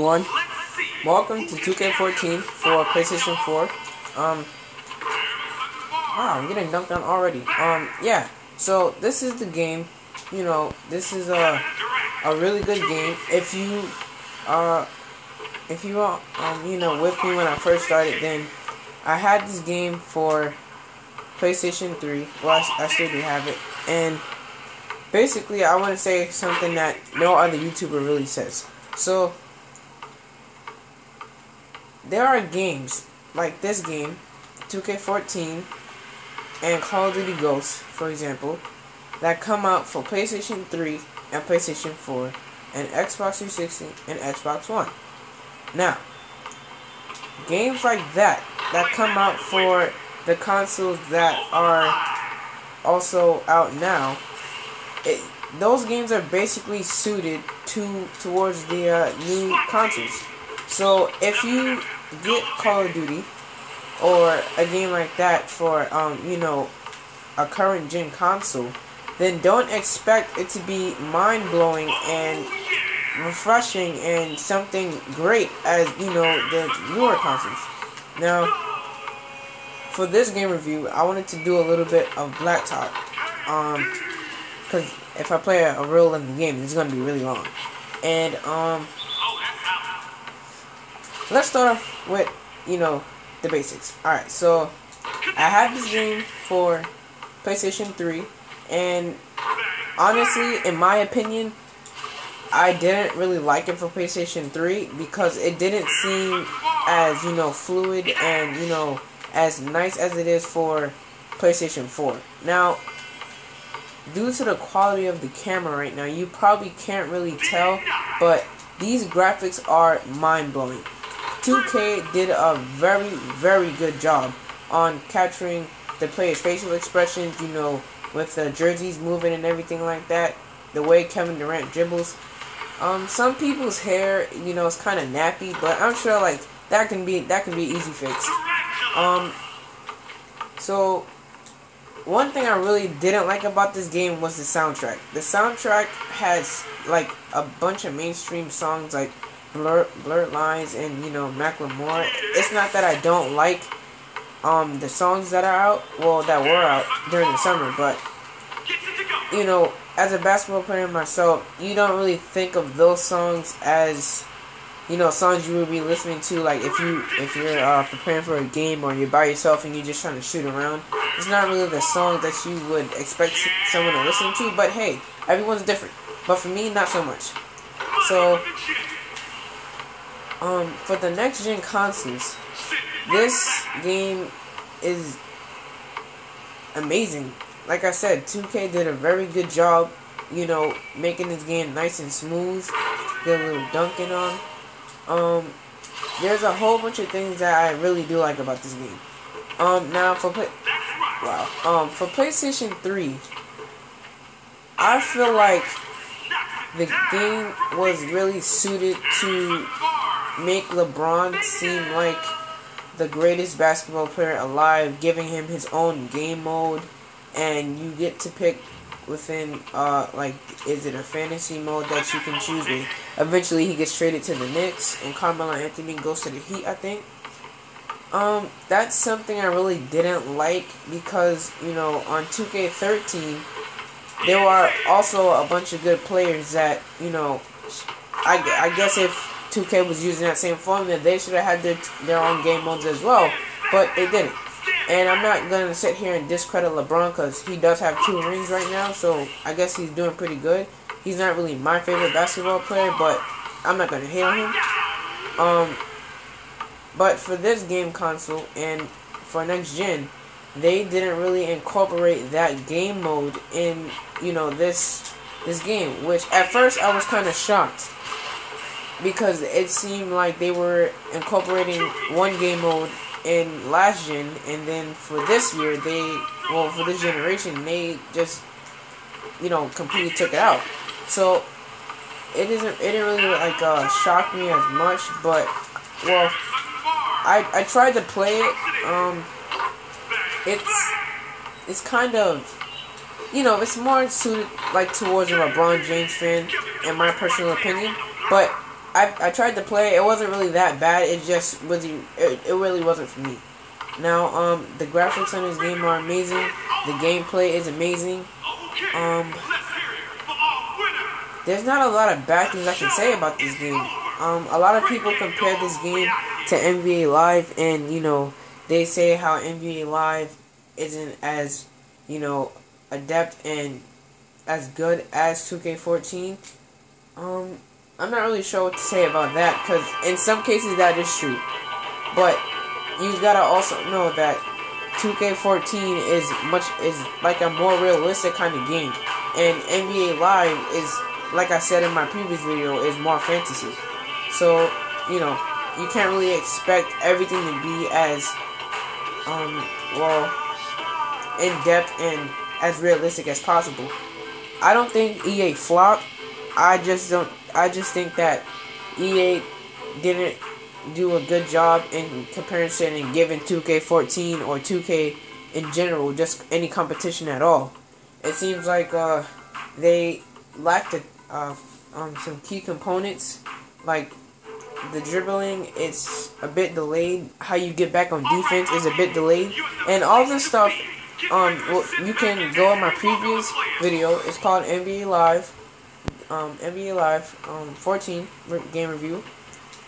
Everyone, welcome to 2K14 for PlayStation 4. Wow, I'm getting dunked on already. Yeah. So this is the game. You know, this is a really good game. If you with me when I first started, then I had this game for PlayStation 3. Well, I still do have it, and basically, I want to say something that no other YouTuber really says. So, there are games like this game, 2K14, and Call of Duty Ghosts, for example, that come out for PlayStation 3 and PlayStation 4, and Xbox 360 and Xbox One. Now, games like that come out for the consoles that are also out now, those games are basically suited towards the new consoles. So if you get Call of Duty or a game like that for a current gen console, then don't expect it to be mind-blowing and refreshing and something great as the newer consoles. Now, for this game review, I wanted to do a little bit of blacktop, because if I play a real lengthy game, it's gonna be really long. And let's start off with the basics. Alright, so I had this game for PlayStation 3, and honestly, in my opinion, I didn't really like it for PlayStation 3 because it didn't seem as fluid and as nice as it is for PlayStation 4. Now, due to the quality of the camera right now, you probably can't really tell, but these graphics are mind-blowing. 2K did a very, very good job on capturing the players' facial expressions, with the jerseys moving and everything like that, the way Kevin Durant dribbles. Some people's hair, is kind of nappy, but I'm sure that can be easy fixed. So one thing I really didn't like about this game was the soundtrack. The soundtrack has a bunch of mainstream songs like Blurred Lines and Macklemore. It's not that I don't like the songs that are out, that were out during the summer, but as a basketball player myself, you don't really think of those songs as songs you would be listening to, like if you're preparing for a game or you're by yourself and you're just trying to shoot around. It's not really the songs that you would expect someone to listen to, but hey, everyone's different. But for me, not so much. So, for the next gen consoles, this game is amazing. Like I said, 2K did a very good job, making this game nice and smooth. Get a little dunking on. There's a whole bunch of things that I really do like about this game. Now for PlayStation 3, I feel like the game was really suited to make LeBron seem like the greatest basketball player alive, giving him his own game mode, and you get to pick within is it a fantasy mode that you can choose with. Eventually he gets traded to the Knicks and Carmelo Anthony goes to the Heat, I think. That's something I really didn't like because on 2K13 there were also a bunch of good players that I guess if 2K was using that same formula, they should have had their own game modes as well, but they didn't. And I'm not going to sit here and discredit LeBron because he does have 2 rings right now, so I guess he's doing pretty good. He's not really my favorite basketball player, but I'm not going to hate on him. But for this game console and for next gen, they didn't really incorporate that game mode in, this game, which at first I was kind of shocked because it seemed like they were incorporating one game mode in last gen, and then for this year, for this generation, they just, completely took it out. So it didn't really shock me as much, but I tried to play it. It's kind of, it's more suited towards a LeBron James fan, in my personal opinion. But I tried to play. It wasn't really that bad. It just wasn't. It really wasn't for me. Now, the graphics on this game are amazing. The gameplay is amazing. There's not a lot of bad things I can say about this game. A lot of people compare this game to NBA Live, and you know, they say how NBA Live isn't as, you know, adept and as good as 2K14. I'm not really sure what to say about that, because in some cases that is true. But you gotta also know that 2K14 is like a more realistic kind of game, and NBA Live is, like I said in my previous video, is more fantasy. So, you know, you can't really expect everything to be as well, in depth and as realistic as possible. I don't think EA flopped. I just think that EA didn't do a good job in comparison and giving 2K14 or 2K in general just any competition at all. It seems like they lacked some key components, like the dribbling. It's a bit delayed. How you get back on defense is a bit delayed, and all this stuff. Well, you can go on my previous video. It's called NBA Live. NBA Live 14 game review,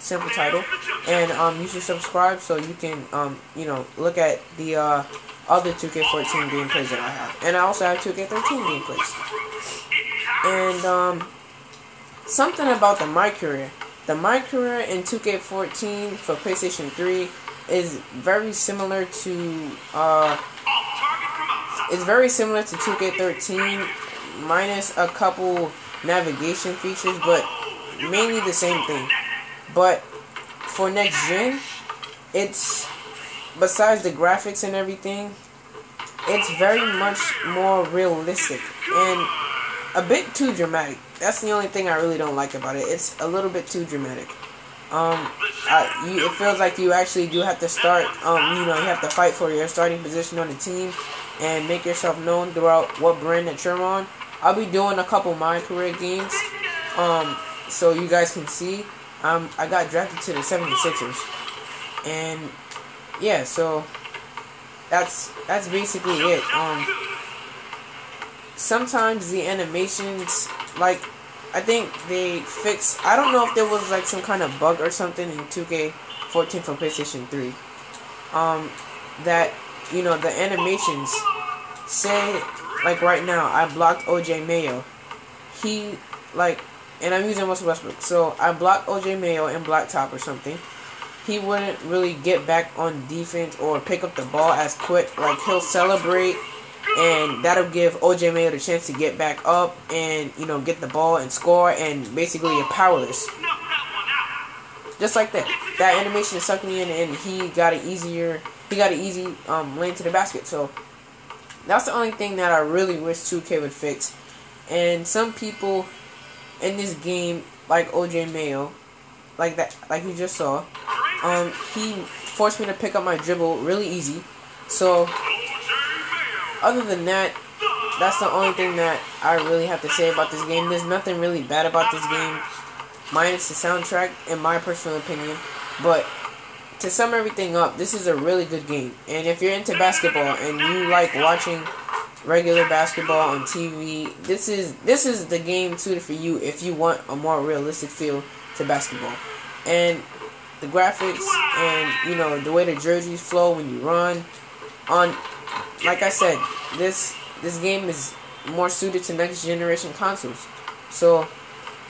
simple title, and you should subscribe so you can you know, look at the other 2K14 gameplays that I have, and I also have 2K13 gameplays. And something about the My Career. The My Career in 2K14 for PlayStation 3 is very similar to 2K13, minus a couple navigation features, but mainly the same thing. But for next gen, it's, besides the graphics and everything, it's very much more realistic and a bit too dramatic. That's the only thing I really don't like about it. It's a little bit too dramatic. It feels like you actually do have to start, you know, you have to fight for your starting position on the team and make yourself known throughout what brand that you're on. I'll be doing a couple My Career games, so you guys can see. I got drafted to the 76ers, and yeah, so that's basically it. Sometimes the animations, like, I think they fixed, I don't know if there was like some kind of bug or something in 2K14 for PlayStation 3, that, you know, the animations, say, like right now, I blocked OJ Mayo. He, like, and I'm using Russell Westbrook. So I blocked OJ Mayo in blacktop or something. He wouldn't really get back on defense or pick up the ball as quick. Like, he'll celebrate, and that'll give OJ Mayo the chance to get back up and, you know, get the ball and score, and basically you're powerless. Just like that. That animation sucked me in, and he got an easy lane to the basket. So that's the only thing that I really wish 2K would fix. And some people in this game, like OJ Mayo, like that, like you just saw, he forced me to pick up my dribble really easy. So other than that, that's the only thing that I really have to say about this game. There's nothing really bad about this game, minus the soundtrack, in my personal opinion. But to sum everything up, this is a really good game. And if you're into basketball and you like watching regular basketball on TV, this is the game suited for you if you want a more realistic feel to basketball. And the graphics and, you know, the way the jerseys flow when you run on, like I said, this game is more suited to next generation consoles. So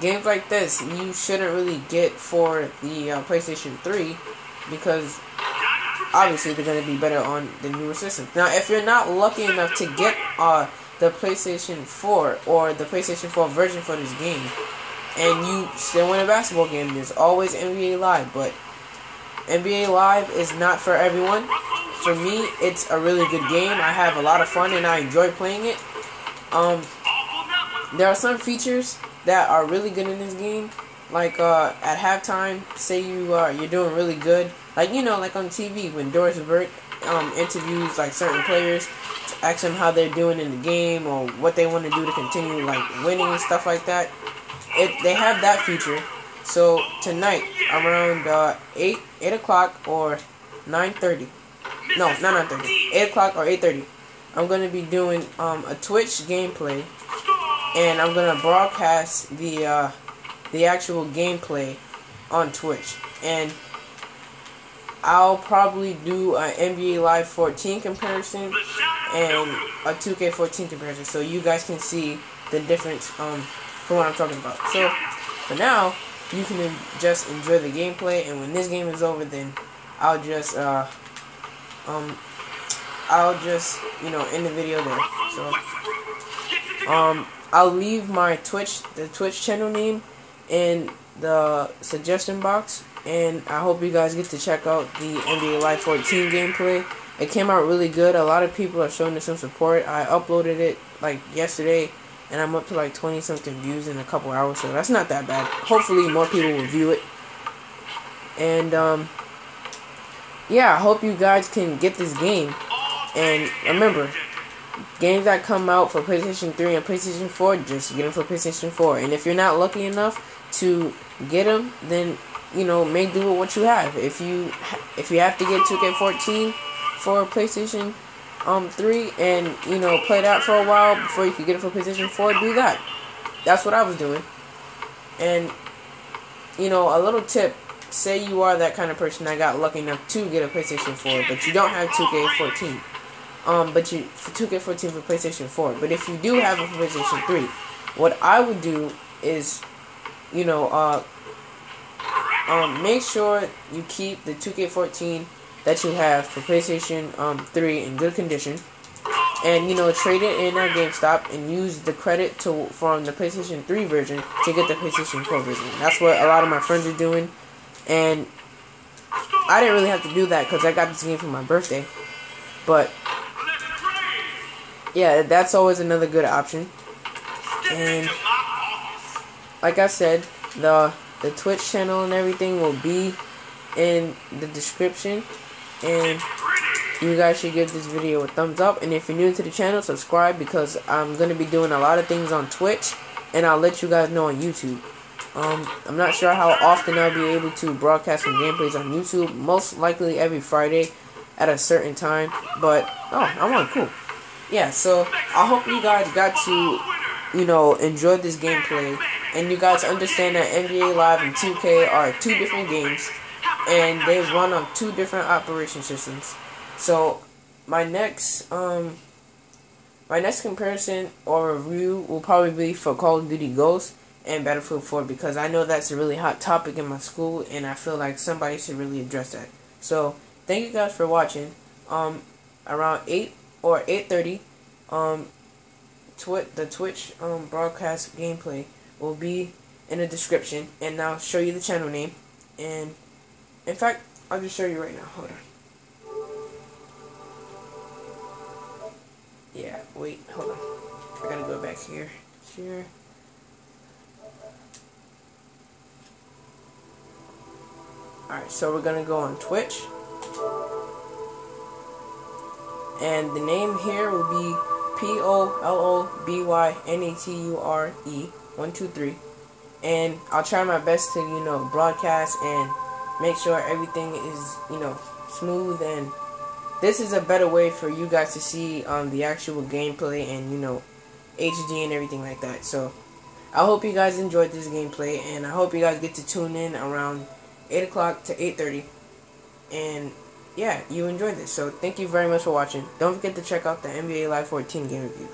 games like this you shouldn't really get for the PlayStation 3, because obviously they're going to be better on the newer systems. Now, if you're not lucky enough to get the PlayStation 4 or the PlayStation 4 version for this game, and you still win a basketball game, there's always NBA Live. But NBA Live is not for everyone. For me, it's a really good game. I have a lot of fun and I enjoy playing it. There are some features that are really good in this game. Like at halftime, say you're doing really good. Like, you know, like on TV when Doris Burke interviews like certain players, to ask them how they're doing in the game or what they want to do to continue like winning and stuff like that. They have that feature. So tonight around 8 o'clock or 9:30. No, not 9:30. 8 o'clock or 8:30. I'm gonna be doing a Twitch gameplay, and I'm gonna broadcast the actual gameplay on Twitch, and I'll probably do an NBA Live 14 comparison and a 2K14 comparison, so you guys can see the difference from what I'm talking about. So for now, you can just enjoy the gameplay, and when this game is over, then I'll just end the video there. So I'll leave my the Twitch channel name in the suggestion box, and I hope you guys get to check out the NBA Live 14 gameplay. It came out really good. A lot of people are showing it some support. I uploaded it like yesterday, and I'm up to like 20 something views in a couple hours, so that's not that bad. Hopefully more people will view it. And yeah, I hope you guys can get this game. And remember, games that come out for PlayStation 3 and PlayStation 4, just get them for PlayStation 4. And if you're not lucky enough to get them, then make do with what you have. If you have to get 2K14 for PlayStation 3 and play that for a while before you can get it for PlayStation 4, do that. That's what I was doing. And a little tip: say you are that kind of person that got lucky enough to get a PlayStation 4, but you don't have 2K14. But you for 2K14 for PlayStation 4. But if you do have it for PlayStation 3, what I would do is, make sure you keep the 2K14 that you have for PlayStation 3 in good condition, and trade it in at GameStop and use the credit from the PlayStation 3 version to get the PlayStation 4 version. That's what a lot of my friends are doing, and I didn't really have to do that because I got this game for my birthday. But yeah, that's always another good option. And like I said, the Twitch channel and everything will be in the description, and you guys should give this video a thumbs up. And if you're new to the channel, subscribe, because I'm going to be doing a lot of things on Twitch, and I'll let you guys know on YouTube. I'm not sure how often I'll be able to broadcast some gameplays on YouTube. Most likely every Friday at a certain time. But I'm on, cool. Yeah, so I hope you guys got to enjoy this gameplay, and you guys understand that NBA Live and 2K are two different games, and they run on two different operation systems. So my next comparison or review will probably be for Call of Duty Ghosts and Battlefield 4, because I know that's a really hot topic in my school, and I feel like somebody should really address that. So thank you guys for watching. Around 8 or 8:30, the Twitch broadcast gameplay will be in the description, and I'll show you the channel name. And in fact, I'll just show you right now. Hold on. Yeah, wait, hold on. I gotta go back here. Share. Alright, so we're gonna go on Twitch. And the name here will be POLOBYNATURE123. And I'll try my best to, broadcast and make sure everything is, smooth. And this is a better way for you guys to see the actual gameplay and, HD and everything like that. So I hope you guys enjoyed this gameplay, and I hope you guys get to tune in around 8 o'clock to 8:30. And yeah, you enjoyed this. So thank you very much for watching. Don't forget to check out the NBA Live 14 game review.